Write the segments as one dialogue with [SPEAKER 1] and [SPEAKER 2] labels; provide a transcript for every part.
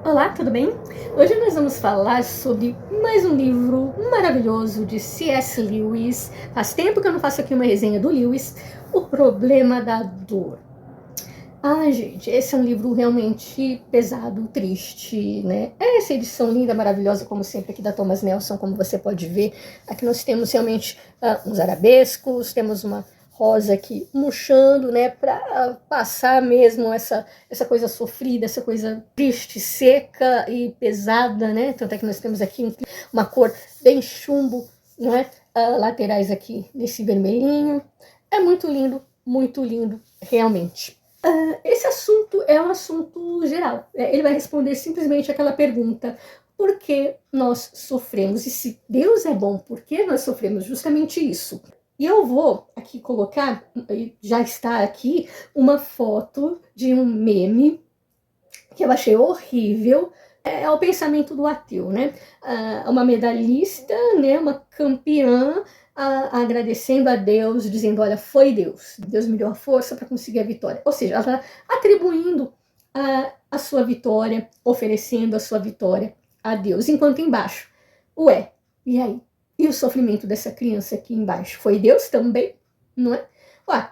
[SPEAKER 1] Olá, tudo bem? Hoje nós vamos falar sobre mais um livro maravilhoso de C.S. Lewis. Faz tempo que eu não faço aqui uma resenha do Lewis, O Problema da Dor. Gente, esse é um livro realmente pesado, triste, né? É essa edição linda, maravilhosa, como sempre, aqui da Thomas Nelson, como você pode ver. Aqui nós temos realmente uns arabescos, temos uma rosa aqui murchando, né, para passar mesmo essa coisa sofrida, essa coisa triste, seca e pesada, né? Tanto é que nós temos aqui uma cor bem chumbo, não é? Laterais aqui nesse vermelhinho. É muito lindo, realmente. Esse assunto é um assunto geral. Ele vai responder simplesmente aquela pergunta: por que nós sofremos? E se Deus é bom, por que nós sofremos? Justamente isso. E eu vou aqui colocar, já está aqui, uma foto de um meme que eu achei horrível. É o pensamento do ateu, né? Uma medalhista, né? Uma campeã, agradecendo a Deus, dizendo: olha, foi Deus me deu a força para conseguir a vitória. Ou seja, ela está atribuindo a sua vitória, oferecendo a sua vitória a Deus. Enquanto embaixo, ué, e aí? E o sofrimento dessa criança aqui embaixo? Foi Deus também? Não é?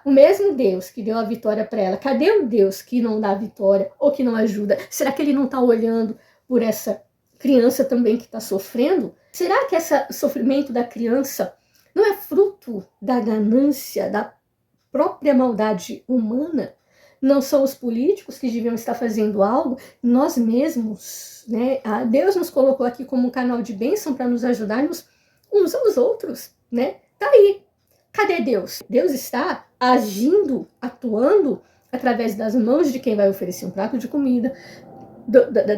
[SPEAKER 1] O mesmo Deus que deu a vitória para ela, cadê o Deus que não dá a vitória ou que não ajuda? Será que ele não está olhando por essa criança também que está sofrendo? Será que esse sofrimento da criança não é fruto da ganância, da própria maldade humana? Não são os políticos que deviam estar fazendo algo? Nós mesmos, né? Deus nos colocou aqui como um canal de bênção para nos ajudarmos uns aos outros, né? Tá aí. Cadê Deus? Deus está agindo, atuando através das mãos de quem vai oferecer um prato de comida,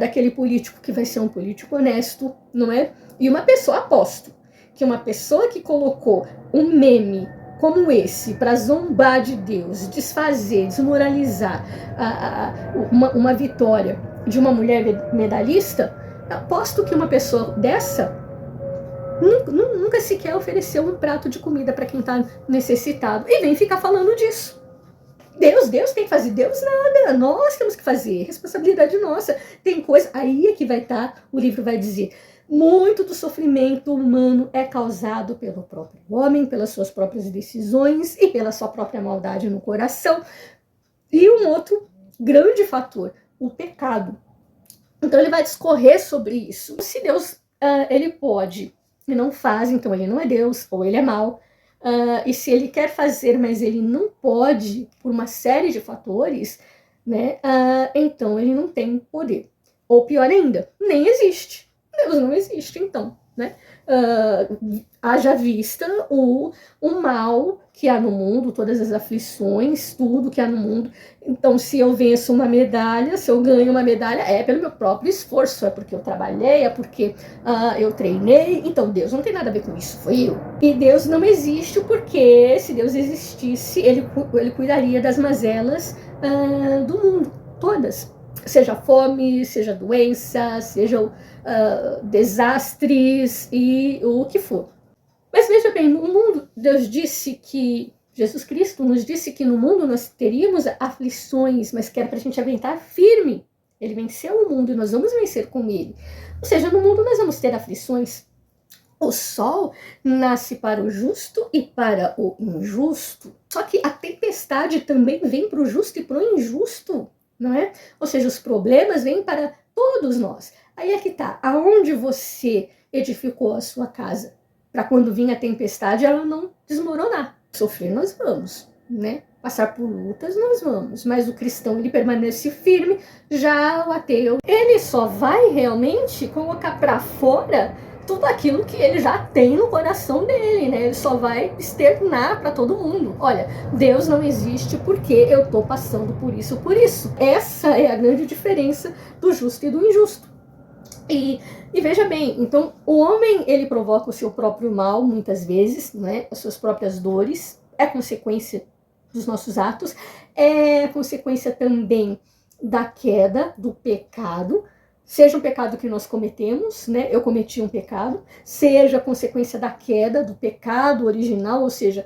[SPEAKER 1] daquele político que vai ser um político honesto, não é? E uma pessoa, aposto, que uma pessoa que colocou um meme como esse para zombar de Deus, desfazer, desmoralizar uma vitória de uma mulher medalhista, aposto que uma pessoa dessa nunca sequer ofereceu um prato de comida para quem está necessitado e vem ficar falando disso. Deus tem que fazer. Deus nada, nós temos que fazer, responsabilidade nossa. Tem coisa, aí é que vai estar, o livro vai dizer, muito do sofrimento humano é causado pelo próprio homem, pelas suas próprias decisões e pela sua própria maldade no coração. E um outro grande fator, o pecado. Então ele vai discorrer sobre isso. Se Deus ele pode e não faz, então ele não é Deus, ou ele é mau. E se ele quer fazer, mas ele não pode, por uma série de fatores, né? Então ele não tem poder. Ou pior ainda, nem existe. Deus não existe, então, né? Haja vista o mal que há no mundo, todas as aflições, tudo que há no mundo. Então, se eu venço uma medalha, se eu ganho uma medalha, é pelo meu próprio esforço, é porque eu trabalhei, é porque eu treinei. Então, Deus não tem nada a ver com isso, foi eu. E Deus não existe porque, se Deus existisse, ele cuidaria das mazelas do mundo, todas. Seja fome, seja doença, sejam desastres e o que for. Mas veja bem, no mundo, Deus disse que, Jesus Cristo nos disse que no mundo nós teríamos aflições, mas que era para a gente aguentar firme. Ele venceu o mundo e nós vamos vencer com ele. Ou seja, no mundo nós vamos ter aflições. O sol nasce para o justo e para o injusto. Só que a tempestade também vem para o justo e para o injusto, não é? Ou seja, os problemas vêm para todos nós. Aí é que tá, aonde você edificou a sua casa? Para quando vir a tempestade ela não desmoronar. Sofrer nós vamos, né? Passar por lutas nós vamos, mas o cristão ele permanece firme. Já o ateu, ele só vai realmente colocar para fora tudo aquilo que ele já tem no coração dele, né? Ele só vai externar para todo mundo. Olha, Deus não existe porque eu tô passando por isso, por isso. Essa é a grande diferença do justo e do injusto. E veja bem, então o homem ele provoca o seu próprio mal muitas vezes, né? As suas próprias dores, é consequência dos nossos atos, é consequência também da queda, do pecado, seja um pecado que nós cometemos, né? Eu cometi um pecado, seja consequência da queda, do pecado original, ou seja,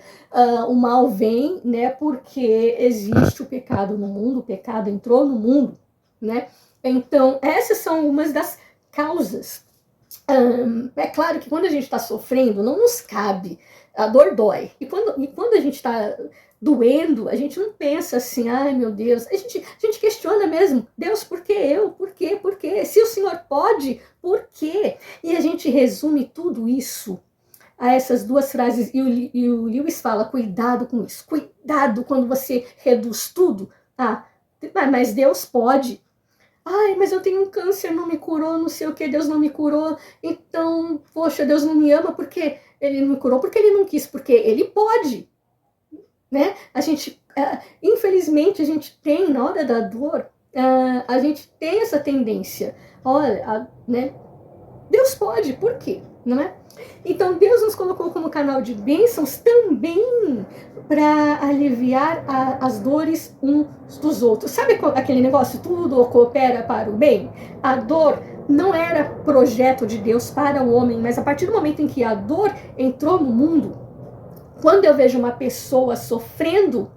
[SPEAKER 1] o mal vem, né? Porque existe o pecado no mundo, o pecado entrou no mundo, né? Então, essas são algumas das causas. É claro que quando a gente está sofrendo, não nos cabe, a dor dói. E quando a gente está doendo, a gente não pensa assim, ai meu Deus, a gente questiona mesmo, Deus, por que eu? Por quê? Por quê? Se o Senhor pode, por quê? E a gente resume tudo isso a essas duas frases, e o Lewis fala, cuidado com isso, cuidado quando você reduz tudo, mas Deus pode. Ai, mas eu tenho um câncer, não me curou, não sei o que, Deus não me curou. Então, poxa, Deus não me ama porque ele não me curou, porque ele não quis, porque ele pode, né? A gente, infelizmente, a gente tem, na hora da dor, a gente tem essa tendência. Olha, né? Deus pode, por quê? Não é? Então, Deus nos colocou como canal de bênçãos também para aliviar as dores uns dos outros. Sabe aquele negócio, tudo coopera para o bem? A dor não era projeto de Deus para o homem, mas a partir do momento em que a dor entrou no mundo, quando eu vejo uma pessoa sofrendo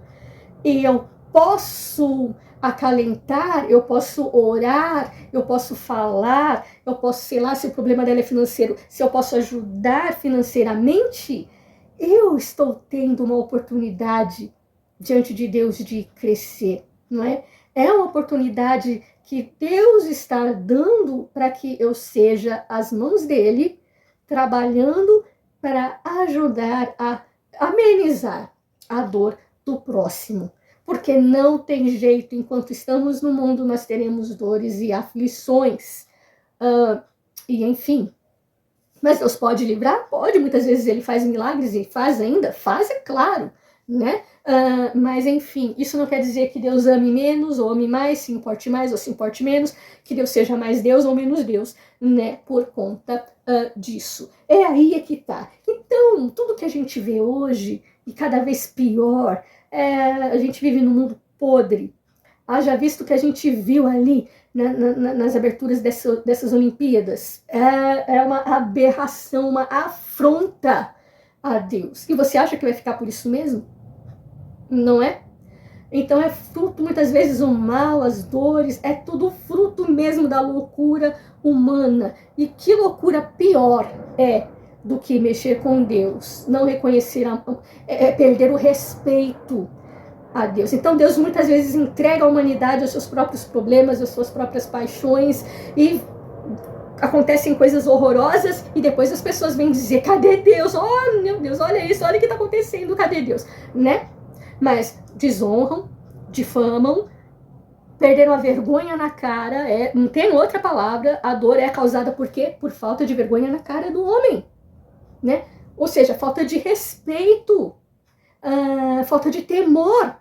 [SPEAKER 1] e eu posso acalentar, eu posso orar, eu posso falar, eu posso, sei lá, se o problema dela é financeiro, se eu posso ajudar financeiramente, eu estou tendo uma oportunidade diante de Deus de crescer, não é? É uma oportunidade que Deus está dando para que eu seja as mãos dele, trabalhando para ajudar a amenizar a dor do próximo. Porque não tem jeito, enquanto estamos no mundo, nós teremos dores e aflições. E enfim. Mas Deus pode livrar? Pode. Muitas vezes ele faz milagres e faz ainda. Faz, é claro. Né? Mas enfim, isso não quer dizer que Deus ame menos ou ame mais, se importe mais ou se importe menos, que Deus seja mais Deus ou menos Deus, né? Por conta disso. É aí que tá. Então, tudo que a gente vê hoje, e cada vez pior, a gente vive num mundo podre. Haja visto que a gente viu ali nas aberturas dessas Olimpíadas. É uma aberração, uma afronta a Deus. E você acha que vai ficar por isso mesmo? Não é? Então é fruto, muitas vezes, o mal, as dores, é tudo fruto mesmo da loucura humana. E que loucura pior é do que mexer com Deus, não reconhecer, perder o respeito a Deus. Então Deus muitas vezes entrega a humanidade aos seus próprios problemas, às suas próprias paixões, e acontecem coisas horrorosas, e depois as pessoas vêm dizer, cadê Deus? Oh, meu Deus, olha isso, olha o que está acontecendo, cadê Deus? Né? Mas desonram, difamam, perderam a vergonha na cara, não tem outra palavra, a dor é causada por quê? Por falta de vergonha na cara do homem, né? Ou seja, falta de respeito, falta de temor.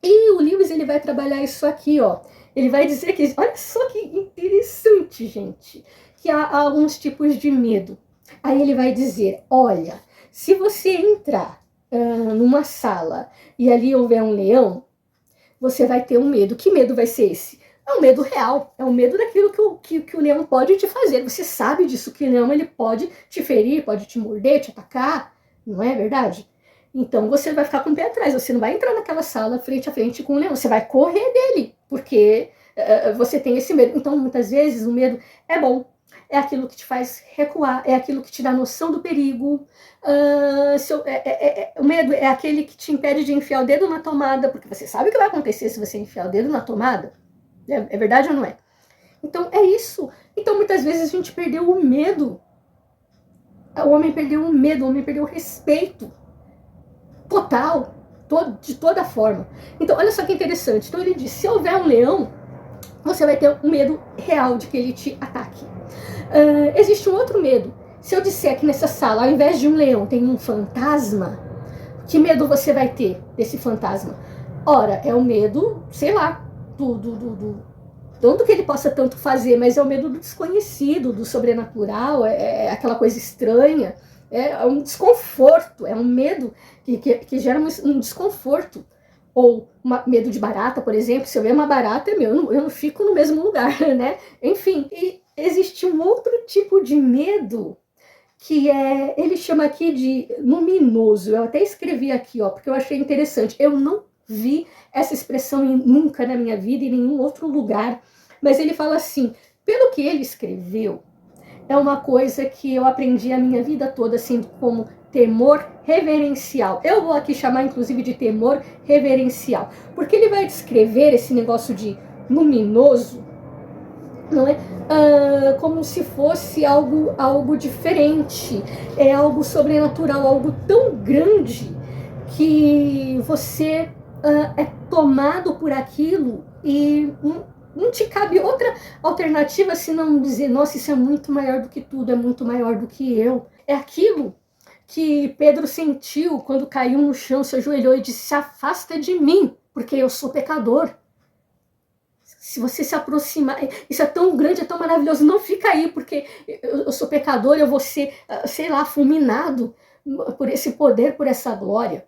[SPEAKER 1] E o Lewis, ele vai trabalhar isso aqui, ó. Ele vai dizer que, olha só que interessante, gente, que há alguns tipos de medo. Aí ele vai dizer, olha, se você entrar numa sala e ali houver um leão, você vai ter um medo. Que medo vai ser esse? É um medo real, é um medo daquilo que o leão pode te fazer. Você sabe disso, que o leão ele pode te ferir, pode te morder, te atacar, não é verdade? Então você vai ficar com o pé atrás, você não vai entrar naquela sala frente a frente com o leão, você vai correr dele, porque você tem esse medo. Então muitas vezes o medo é bom, é aquilo que te faz recuar, é aquilo que te dá noção do perigo. O medo é aquele que te impede de enfiar o dedo na tomada, porque você sabe o que vai acontecer se você enfiar o dedo na tomada. É verdade ou não é? Então é isso. Então muitas vezes a gente perdeu o medo. O homem perdeu o medo, o homem perdeu o respeito. Total. De toda forma. Então olha só que interessante. Então ele diz, se houver um leão, você vai ter um medo real de que ele te ataque. Existe um outro medo. Se eu disser que nessa sala, ao invés de um leão, tem um fantasma, que medo você vai ter desse fantasma? Ora, é o medo, sei lá, não do que ele possa tanto fazer, mas é o medo do desconhecido, do sobrenatural, aquela coisa estranha, é um desconforto, é um medo que gera um desconforto. Ou medo de barata, por exemplo. Se eu ver uma barata, eu não fico no mesmo lugar, né? Enfim, e existe um outro tipo de medo que ele chama aqui de luminoso. Eu até escrevi aqui, ó, porque eu achei interessante. Eu não vi essa expressão nunca na minha vida, em nenhum outro lugar Mas ele fala assim, pelo que ele escreveu, é uma coisa que eu aprendi a minha vida toda, assim, como temor reverencial. Eu vou aqui chamar, inclusive, de temor reverencial, porque ele vai descrever esse negócio de luminoso, não é? Como se fosse algo diferente, é algo sobrenatural, algo tão grande que você é tomado por aquilo e não te cabe outra alternativa senão dizer, nossa, isso é muito maior do que tudo, é muito maior do que eu. É aquilo que Pedro sentiu quando caiu no chão, se ajoelhou e disse, se afasta de mim, porque eu sou pecador. Se você se aproximar, isso é tão grande, é tão maravilhoso, não fica aí, porque eu sou pecador, eu vou ser, sei lá, fulminado por esse poder, por essa glória.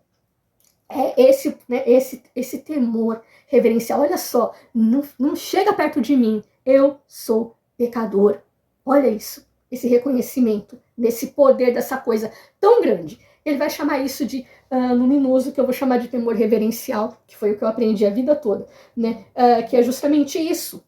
[SPEAKER 1] É esse temor reverencial. Olha só, não chega perto de mim, eu sou pecador. Olha isso, esse reconhecimento desse poder, dessa coisa tão grande. Ele vai chamar isso de luminoso, que eu vou chamar de temor reverencial, que foi o que eu aprendi a vida toda, né? Que é justamente isso.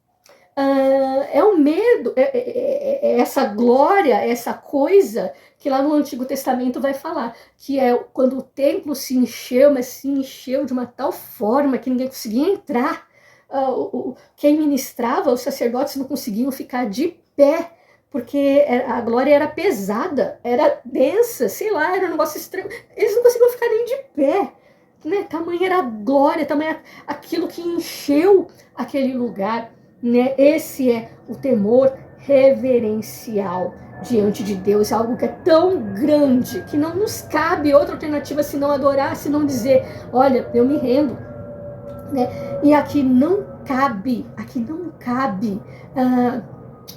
[SPEAKER 1] É o medo, é essa glória, essa coisa que lá no Antigo Testamento vai falar, que é quando o templo se encheu, mas se encheu de uma tal forma que ninguém conseguia entrar. Quem ministrava, os sacerdotes não conseguiam ficar de pé, porque a glória era pesada, era densa, sei lá, era um negócio estranho. Eles não conseguiam ficar nem de pé. Né? Tamanha era a glória, tamanha aquilo que encheu aquele lugar. Né? Esse é o temor reverencial diante de Deus, é algo que é tão grande que não nos cabe outra alternativa senão adorar, senão dizer, olha, eu me rendo. Né? E aqui não cabe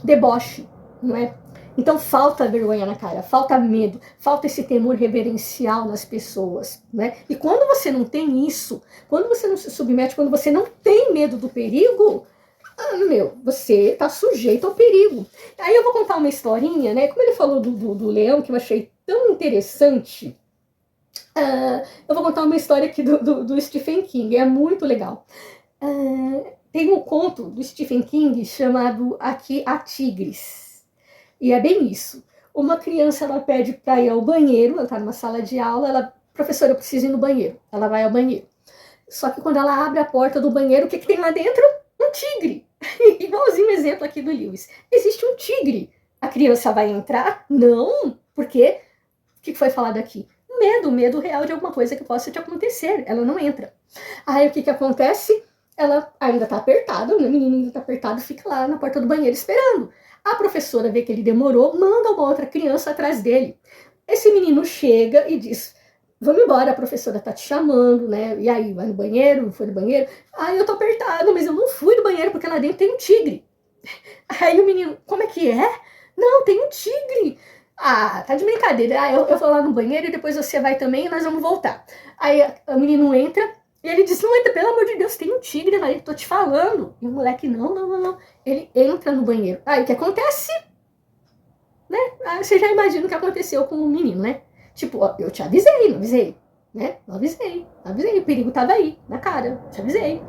[SPEAKER 1] deboche, não é? Então falta vergonha na cara, falta medo, falta esse temor reverencial nas pessoas, né? E quando você não tem isso, quando você não se submete, quando você não tem medo do perigo, você tá sujeito ao perigo. Aí eu vou contar uma historinha, né? Como ele falou do leão, que eu achei tão interessante, eu vou contar uma história aqui do Stephen King, é muito legal. Tem um conto do Stephen King chamado Aqui há Tigres. E é bem isso. Uma criança, ela pede para ir ao banheiro, ela está numa sala de aula, professora, eu preciso ir no banheiro. Ela vai ao banheiro. Só que quando ela abre a porta do banheiro, o que tem lá dentro? Um tigre. Igualzinho o exemplo aqui do Lewis. Existe um tigre. A criança vai entrar? Não. Por quê? O que foi falado aqui? Medo real de alguma coisa que possa te acontecer. Ela não entra. Aí o que acontece? Ela ainda está apertada, o menino ainda está apertado, fica lá na porta do banheiro esperando. A professora vê que ele demorou, manda uma outra criança atrás dele. Esse menino chega e diz, vamos embora, a professora tá te chamando, né? E aí, vai no banheiro? Não foi no banheiro? Ah, eu tô apertado, mas eu não fui no banheiro porque lá dentro tem um tigre. Aí o menino, como é que é? Não, tem um tigre. Ah, tá de brincadeira. Ah, eu vou lá no banheiro e depois você vai também e nós vamos voltar. Aí o menino entra e ele diz, não entra, pelo amor de Deus, tem um tigre lá, eu tô te falando. E o moleque, não. Ele entra no banheiro. Aí o que acontece? Né? Aí você já imagina o que aconteceu com o menino, né? Tipo, ó, eu te avisei, não avisei? Né? Não avisei, o perigo tava aí, na cara, te avisei.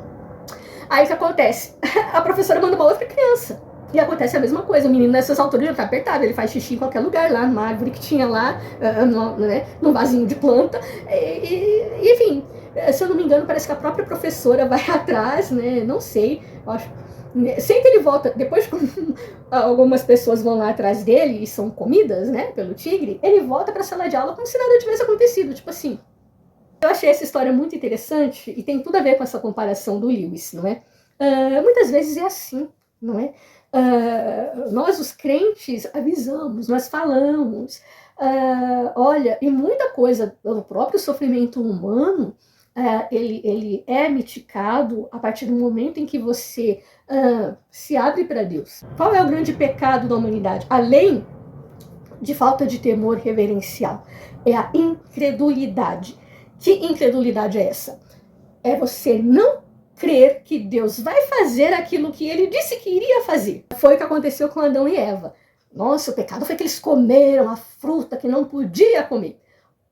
[SPEAKER 1] Aí o que acontece? A professora manda uma outra criança. E acontece a mesma coisa, o menino nessas alturas já tá apertado, ele faz xixi em qualquer lugar, lá numa árvore que tinha lá, num vasinho de planta, enfim, se eu não me engano, parece que a própria professora vai atrás, né, não sei, eu acho, sempre ele volta, depois que algumas pessoas vão lá atrás dele e são comidas, né, pelo tigre, ele volta pra sala de aula como se nada tivesse acontecido, tipo assim. Eu achei essa história muito interessante e tem tudo a ver com essa comparação do Lewis, não é? Muitas vezes é assim, não é? Nós, os crentes, avisamos, nós falamos, olha, e muita coisa do próprio sofrimento humano, ele é mitigado a partir do momento em que você se abre para Deus. Qual é o grande pecado da humanidade? Além de falta de temor reverencial, é a incredulidade. Que incredulidade é essa? É você não crer que Deus vai fazer aquilo que ele disse que iria fazer. Foi o que aconteceu com Adão e Eva. Nossa, o pecado foi que eles comeram a fruta que não podia comer.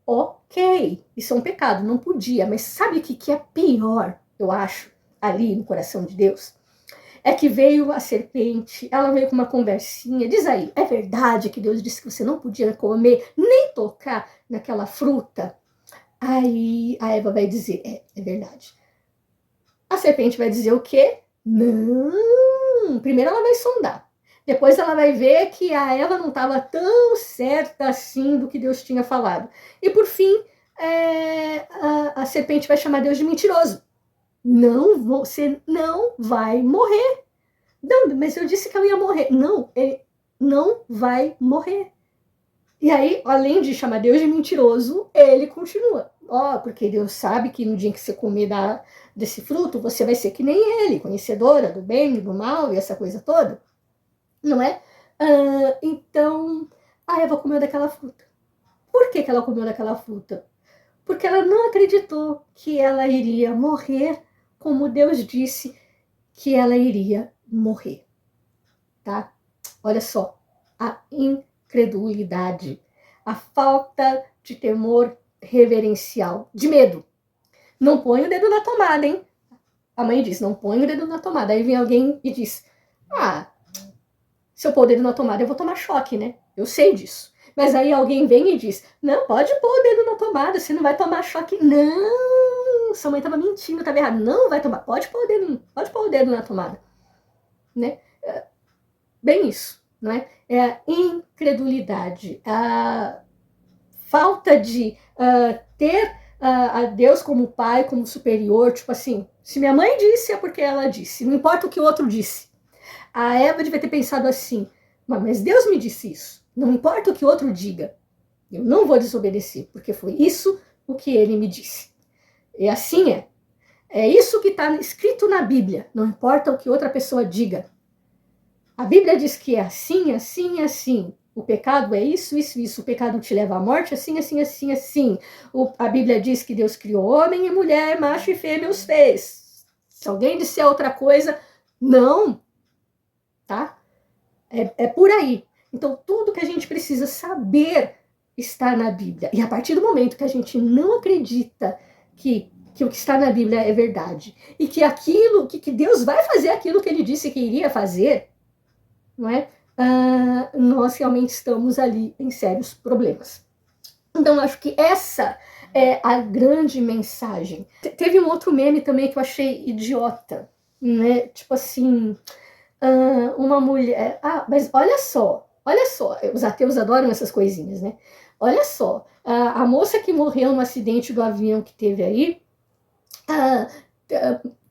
[SPEAKER 1] Ok, isso é um pecado, não podia, mas sabe o que é pior, eu acho, ali no coração de Deus? é que veio a serpente, ela veio com uma conversinha, diz aí, é verdade que Deus disse que você não podia comer, nem tocar naquela fruta? Aí a Eva vai dizer, é verdade. A serpente vai dizer o quê? Não, primeiro ela vai sondar. Depois ela vai ver que a Eva não estava tão certa assim do que Deus tinha falado. E por fim, a serpente vai chamar Deus de mentiroso. Não, você não vai morrer. Não, mas eu disse que eu ia morrer. Não, ele não vai morrer. E aí, além de chamar Deus de mentiroso, ele continua. Porque Deus sabe que no dia que você comer desse fruto, você vai ser que nem ele, conhecedora do bem e do mal e essa coisa toda. Não é? Então, a Eva comeu daquela fruta. Por que ela comeu daquela fruta? Porque ela não acreditou que ela iria morrer como Deus disse que ela iria morrer. Tá? Olha só, a incredulidade, a falta de temor reverencial, de medo. Não põe o dedo na tomada, hein? A mãe diz, não põe o dedo na tomada. Aí vem alguém e diz, se eu pôr o dedo na tomada, eu vou tomar choque, né? Eu sei disso. Mas aí alguém vem e diz, não, pode pôr o dedo na tomada, você não vai tomar choque. Não, sua mãe estava mentindo, estava errado. Não vai tomar, pode pôr o dedo na tomada. Né? Bem isso, não é? É a incredulidade, a falta de ter a Deus como pai, como superior, tipo assim, se minha mãe disse é porque ela disse, não importa o que o outro disse. A Eva devia ter pensado assim, mas Deus me disse isso, não importa o que o outro diga, eu não vou desobedecer, porque foi isso o que ele me disse. E assim é isso que está escrito na Bíblia, não importa o que outra pessoa diga. A Bíblia diz que é assim, assim, assim. O pecado é isso, isso, isso. O pecado te leva à morte, assim, assim, assim, assim. A Bíblia diz que Deus criou homem e mulher, macho e fêmea os fez. Se alguém disser outra coisa, não. Tá? É por aí. Então, tudo que a gente precisa saber está na Bíblia. E a partir do momento que a gente não acredita que o que está na Bíblia é verdade, e que aquilo, que Deus vai fazer aquilo que ele disse que iria fazer, não é? Nós realmente estamos ali em sérios problemas. Então, acho que essa é a grande mensagem. Teve um outro meme também que eu achei idiota, né? Tipo assim, uma mulher... mas olha só, os ateus adoram essas coisinhas, né? Olha só, a moça que morreu no acidente do avião que teve aí,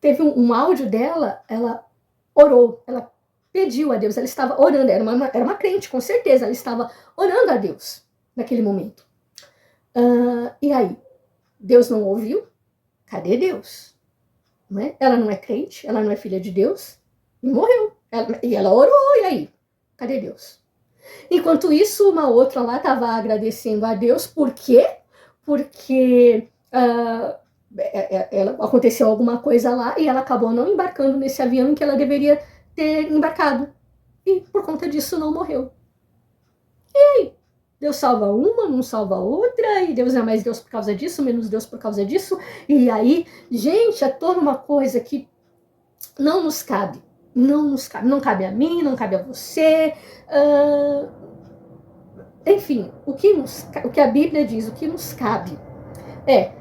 [SPEAKER 1] teve um áudio dela, ela orou, ela pediu a Deus, ela estava orando, era uma crente, com certeza, ela estava orando a Deus naquele momento. E aí, Deus não ouviu? Cadê Deus? Não é? Ela não é crente, ela não é filha de Deus, e morreu. E ela orou, e aí? Cadê Deus? Enquanto isso, uma outra lá estava agradecendo a Deus, por quê? Porque aconteceu alguma coisa lá e ela acabou não embarcando nesse avião em que ela deveria ter embarcado. E por conta disso não morreu. E aí? Deus salva uma, não salva outra, e Deus é mais Deus por causa disso, menos Deus por causa disso. E aí, gente, é toda uma coisa que não nos cabe. Não cabe a mim, não cabe a você. Enfim, o que a Bíblia diz, o que nos cabe é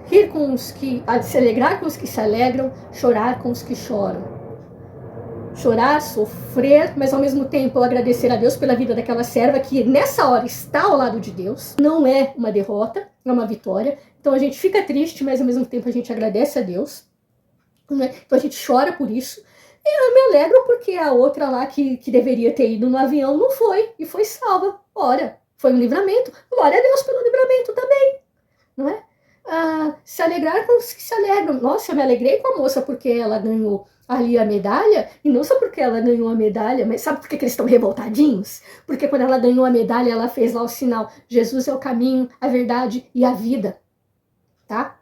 [SPEAKER 1] rir com os que... se alegrar com os que se alegram, chorar com os que choram. Chorar, sofrer, mas ao mesmo tempo agradecer a Deus pela vida daquela serva que nessa hora está ao lado de Deus. Não é uma derrota, é uma vitória. Então a gente fica triste, mas ao mesmo tempo a gente agradece a Deus. Né? Então a gente chora por isso. E eu me alegro porque a outra lá que deveria ter ido no avião não foi e foi salva. Ora, foi um livramento. Glória a Deus pelo livramento também. Não é? Se alegrar com os que se alegram. Nossa, eu me alegrei com a moça porque ela ganhou ali a medalha, e não só porque ela ganhou a medalha, mas sabe por que eles estão revoltadinhos? Porque quando ela ganhou a medalha, ela fez lá o sinal, Jesus é o caminho, a verdade e a vida, tá?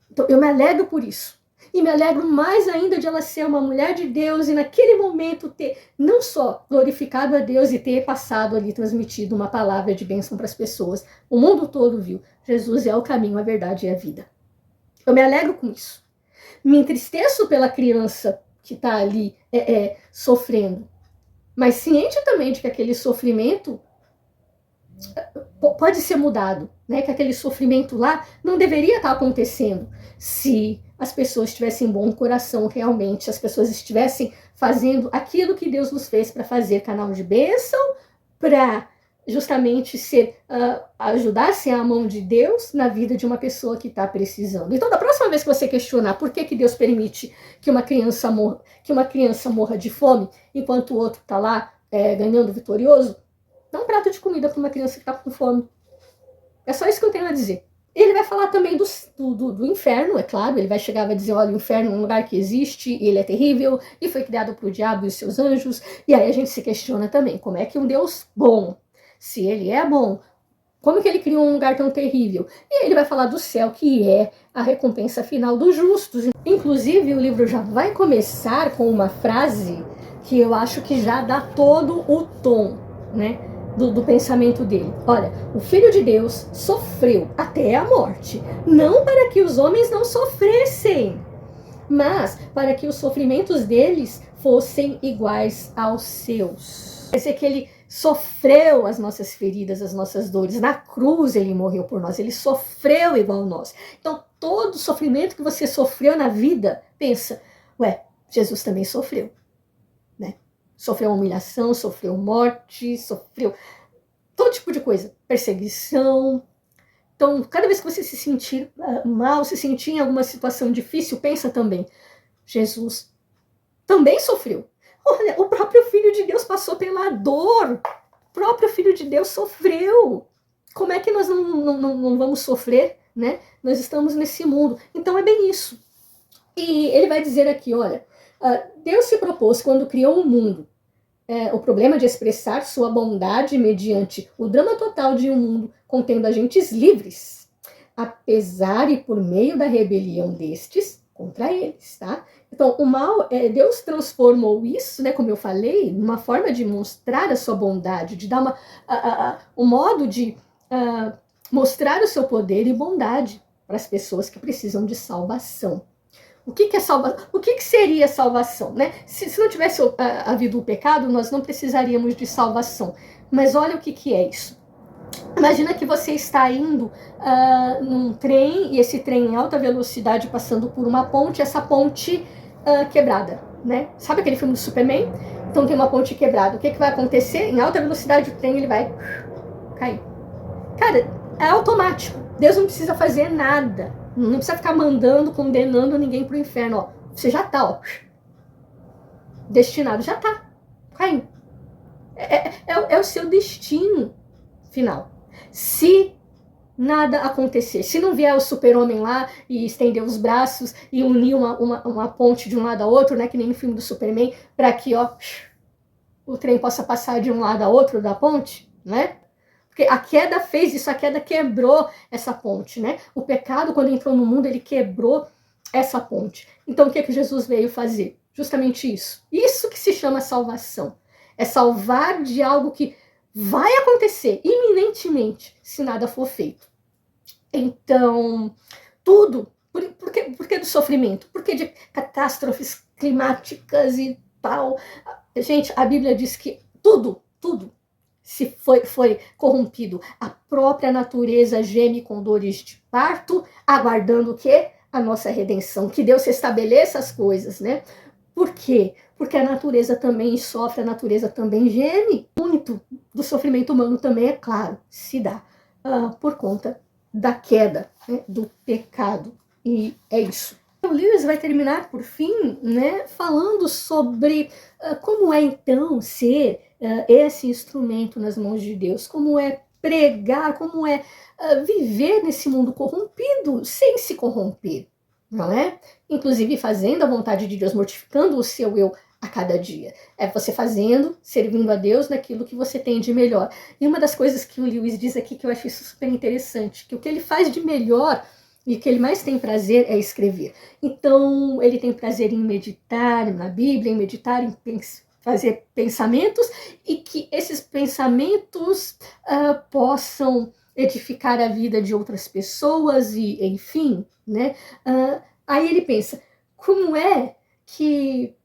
[SPEAKER 1] Então eu me alegro por isso, e me alegro mais ainda de ela ser uma mulher de Deus, e naquele momento ter não só glorificado a Deus e ter passado ali, transmitido uma palavra de bênção para as pessoas, o mundo todo viu, Jesus é o caminho, a verdade e a vida. Eu me alegro com isso. Me entristeço pela criança que está ali sofrendo, mas ciente também de que aquele sofrimento pode ser mudado, né? Que aquele sofrimento lá não deveria estar acontecendo se as pessoas tivessem bom coração realmente, se as pessoas estivessem fazendo aquilo que Deus nos fez para fazer, canal de bênção, para justamente ajudar-se a mão de Deus na vida de uma pessoa que está precisando. Então, da próxima vez que você questionar por que Deus permite que uma criança morra de fome, enquanto o outro está lá ganhando vitorioso, dá um prato de comida para uma criança que está com fome. É só isso que eu tenho a dizer. Ele vai falar também do inferno, é claro. Ele vai chegar e vai dizer, olha, o inferno é um lugar que existe, e ele é terrível, e foi criado para o diabo e os seus anjos. E aí a gente se questiona também, como é que um Deus bom, se ele é bom, como que ele criou um lugar tão terrível? E ele vai falar do céu, que é a recompensa final dos justos. Inclusive, o livro já vai começar com uma frase que eu acho que já dá todo o tom, né, do pensamento dele. Olha, o Filho de Deus sofreu até a morte, não para que os homens não sofressem, mas para que os sofrimentos deles fossem iguais aos seus. Quer dizer que ele sofreu as nossas feridas, as nossas dores. Na cruz ele morreu por nós, ele sofreu igual a nós. Então todo sofrimento que você sofreu na vida, pensa, ué, Jesus também sofreu, né? Sofreu humilhação, sofreu morte, sofreu todo tipo de coisa, perseguição. Então, cada vez que você se sentir mal, se sentir em alguma situação difícil, pensa também, Jesus também sofreu. Olha, o próprio Filho de Deus passou pela dor. O próprio Filho de Deus sofreu. Como é que nós não vamos sofrer, né? Nós estamos nesse mundo. Então é bem isso. E ele vai dizer aqui, olha, Deus se propôs quando criou o mundo, o problema de expressar sua bondade mediante o drama total de um mundo contendo agentes livres, apesar e por meio da rebelião destes contra eles, tá? Então, o mal, Deus transformou isso, né, como eu falei, numa forma de mostrar a sua bondade, de dar um modo de mostrar o seu poder e bondade para as pessoas que precisam de salvação. O que é salvação? O que seria salvação, né? Se não tivesse havido o pecado, nós não precisaríamos de salvação. Mas olha o que é isso. Imagina que você está indo num trem, e esse trem em alta velocidade passando por uma ponte, essa ponte quebrada, né? Sabe aquele filme do Superman? Então tem uma ponte quebrada. O que vai acontecer? Em alta velocidade o trem ele vai cair. Cara, é automático. Deus não precisa fazer nada. Não precisa ficar mandando, condenando ninguém pro inferno. Ó, você já tá, ó, destinado, já tá caindo. É o seu destino final. Se nada acontecer, se não vier o super-homem lá e estender os braços e unir uma ponte de um lado a outro, né, que nem no filme do Superman, para que ó, o trem possa passar de um lado a outro da ponte, né? Porque a queda fez isso, a queda quebrou essa ponte, né? O pecado, quando entrou no mundo, ele quebrou essa ponte. Então, o que Jesus veio fazer? Justamente isso. Isso que se chama salvação. É salvar de algo que vai acontecer iminentemente se nada for feito. Então, tudo. Por que do sofrimento? Por que de catástrofes climáticas e tal? Gente, a Bíblia diz que tudo se foi corrompido. A própria natureza geme com dores de parto, aguardando o quê? A nossa redenção. Que Deus estabeleça as coisas, né? Por quê? Porque a natureza também sofre, a natureza também geme. Muito do sofrimento humano também, é claro, se dá por conta da queda, né, do pecado. E é isso. O Lewis vai terminar, por fim, né, falando sobre como é, então, ser esse instrumento nas mãos de Deus, como é pregar, como é viver nesse mundo corrompido sem se corromper, não é? Inclusive fazendo a vontade de Deus, mortificando o seu eu a cada dia. É você fazendo, servindo a Deus naquilo que você tem de melhor. E uma das coisas que o Lewis diz aqui que eu acho isso super interessante, que o que ele faz de melhor e o que ele mais tem prazer é escrever. Então, ele tem prazer em meditar na Bíblia, em meditar, em fazer pensamentos, e que esses pensamentos possam edificar a vida de outras pessoas, e enfim, né? Aí ele pensa, como é que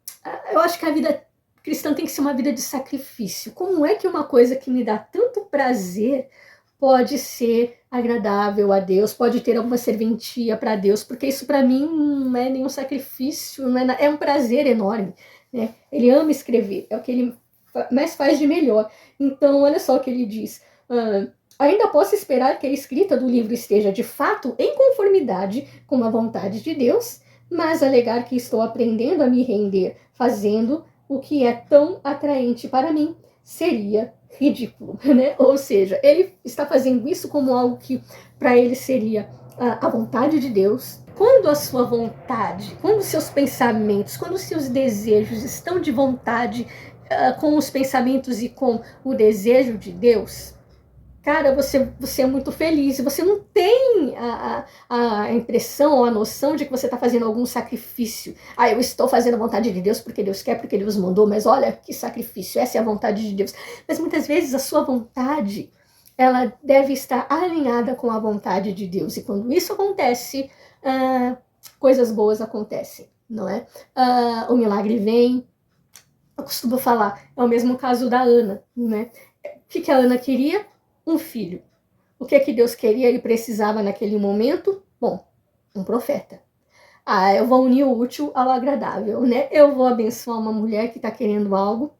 [SPEAKER 1] eu acho que a vida cristã tem que ser uma vida de sacrifício. Como é que uma coisa que me dá tanto prazer pode ser agradável a Deus, pode ter alguma serventia para Deus? Porque isso para mim não é nenhum sacrifício, não é, é um prazer enorme, né? Ele ama escrever, é o que ele mais faz de melhor. Então, olha só o que ele diz. Ainda posso esperar que a escrita do livro esteja de fato em conformidade com a vontade de Deus, mas alegar que estou aprendendo a me render fazendo o que é tão atraente para mim seria ridículo, né? Ou seja, ele está fazendo isso como algo que para ele seria a vontade de Deus. Quando a sua vontade, quando os seus pensamentos, quando os seus desejos estão de vontade com os pensamentos e com o desejo de Deus, cara, você é muito feliz, você não tem a impressão ou a noção de que você está fazendo algum sacrifício. Eu estou fazendo a vontade de Deus porque Deus quer, porque Deus mandou, mas olha que sacrifício, essa é a vontade de Deus. Mas muitas vezes a sua vontade, ela deve estar alinhada com a vontade de Deus, e quando isso acontece, coisas boas acontecem, não é? O milagre vem. Eu costumo falar, é o mesmo caso da Ana, né? O que a Ana queria? Um filho. O que Deus queria e precisava naquele momento? Bom, um profeta. Eu vou unir o útil ao agradável, né? Eu vou abençoar uma mulher que está querendo algo,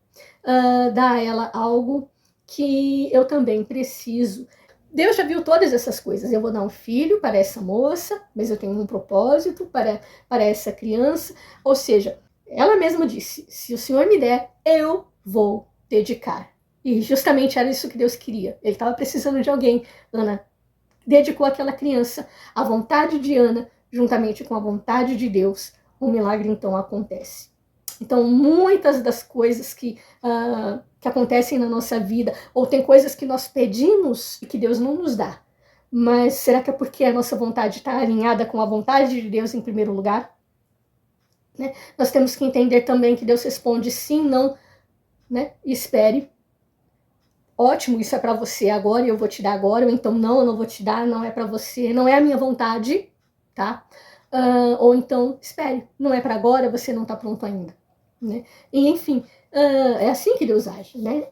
[SPEAKER 1] dar a ela algo que eu também preciso. Deus já viu todas essas coisas. Eu vou dar um filho para essa moça, mas eu tenho um propósito para essa criança. Ou seja, ela mesma disse, se o Senhor me der, eu vou dedicar. E justamente era isso que Deus queria. Ele estava precisando de alguém. Ana dedicou aquela criança à vontade de Ana, juntamente com a vontade de Deus. O milagre então acontece. Então, muitas das coisas que acontecem na nossa vida, ou tem coisas que nós pedimos e que Deus não nos dá. Mas será que é porque a nossa vontade está alinhada com a vontade de Deus em primeiro lugar? Né? Nós temos que entender também que Deus responde sim, não, né? Espere. Ótimo, isso é para você agora e eu vou te dar agora, ou então não, eu não vou te dar, não é para você, não é a minha vontade, tá? Ou então, espere, não é para agora, você não tá pronto ainda, né? E enfim, é assim que Deus age, né?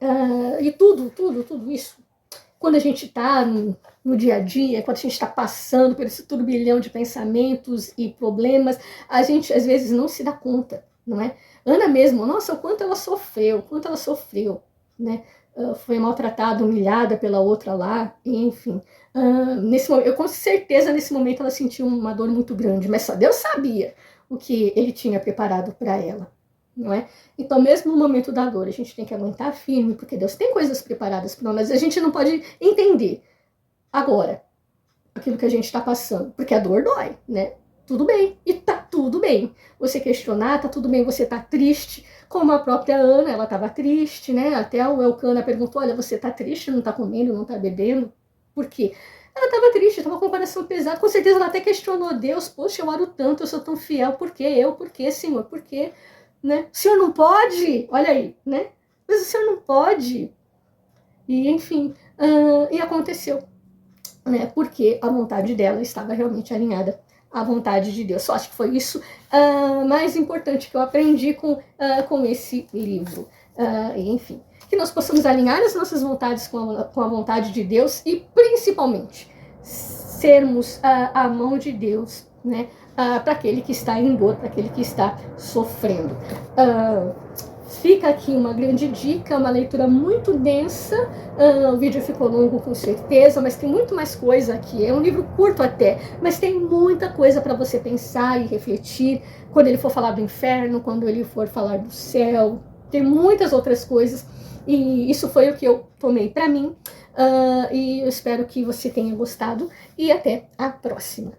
[SPEAKER 1] E tudo isso, quando a gente tá no dia a dia, quando a gente está passando por esse turbilhão de pensamentos e problemas, a gente às vezes não se dá conta, não é? Ana mesmo, nossa, o quanto ela sofreu, né? Foi maltratada, humilhada pela outra lá, e enfim. Nesse momento, eu com certeza nesse momento ela sentiu uma dor muito grande, mas só Deus sabia o que ele tinha preparado para ela, não é? Então, mesmo no momento da dor, a gente tem que aguentar firme, porque Deus tem coisas preparadas para nós. A gente não pode entender agora aquilo que a gente está passando, porque a dor dói, né? Tudo bem, e tá tudo bem. Você questionar, tá tudo bem, você tá triste, como a própria Ana, ela estava triste, né? Até o Elcana perguntou, olha, você tá triste, não tá comendo, não tá bebendo? Por quê? Ela estava triste, estava com o coração pesado, com certeza ela até questionou Deus, poxa, eu oro tanto, eu sou tão fiel, por quê? Por quê, Senhor? Por quê? Né? O Senhor não pode? Olha aí, né? Mas o Senhor não pode. E, enfim, e aconteceu, né? Porque a vontade dela estava realmente alinhada à vontade de Deus. Só acho que foi isso mais importante que eu aprendi com esse livro. E, enfim, que nós possamos alinhar as nossas vontades com a vontade de Deus e, principalmente, sermos a mão de Deus, né? Para aquele que está em dor, para aquele que está sofrendo. Fica aqui uma grande dica, uma leitura muito densa, o vídeo ficou longo com certeza, mas tem muito mais coisa aqui, é um livro curto até, mas tem muita coisa para você pensar e refletir, quando ele for falar do inferno, quando ele for falar do céu, tem muitas outras coisas, e isso foi o que eu tomei para mim, e eu espero que você tenha gostado, e até a próxima.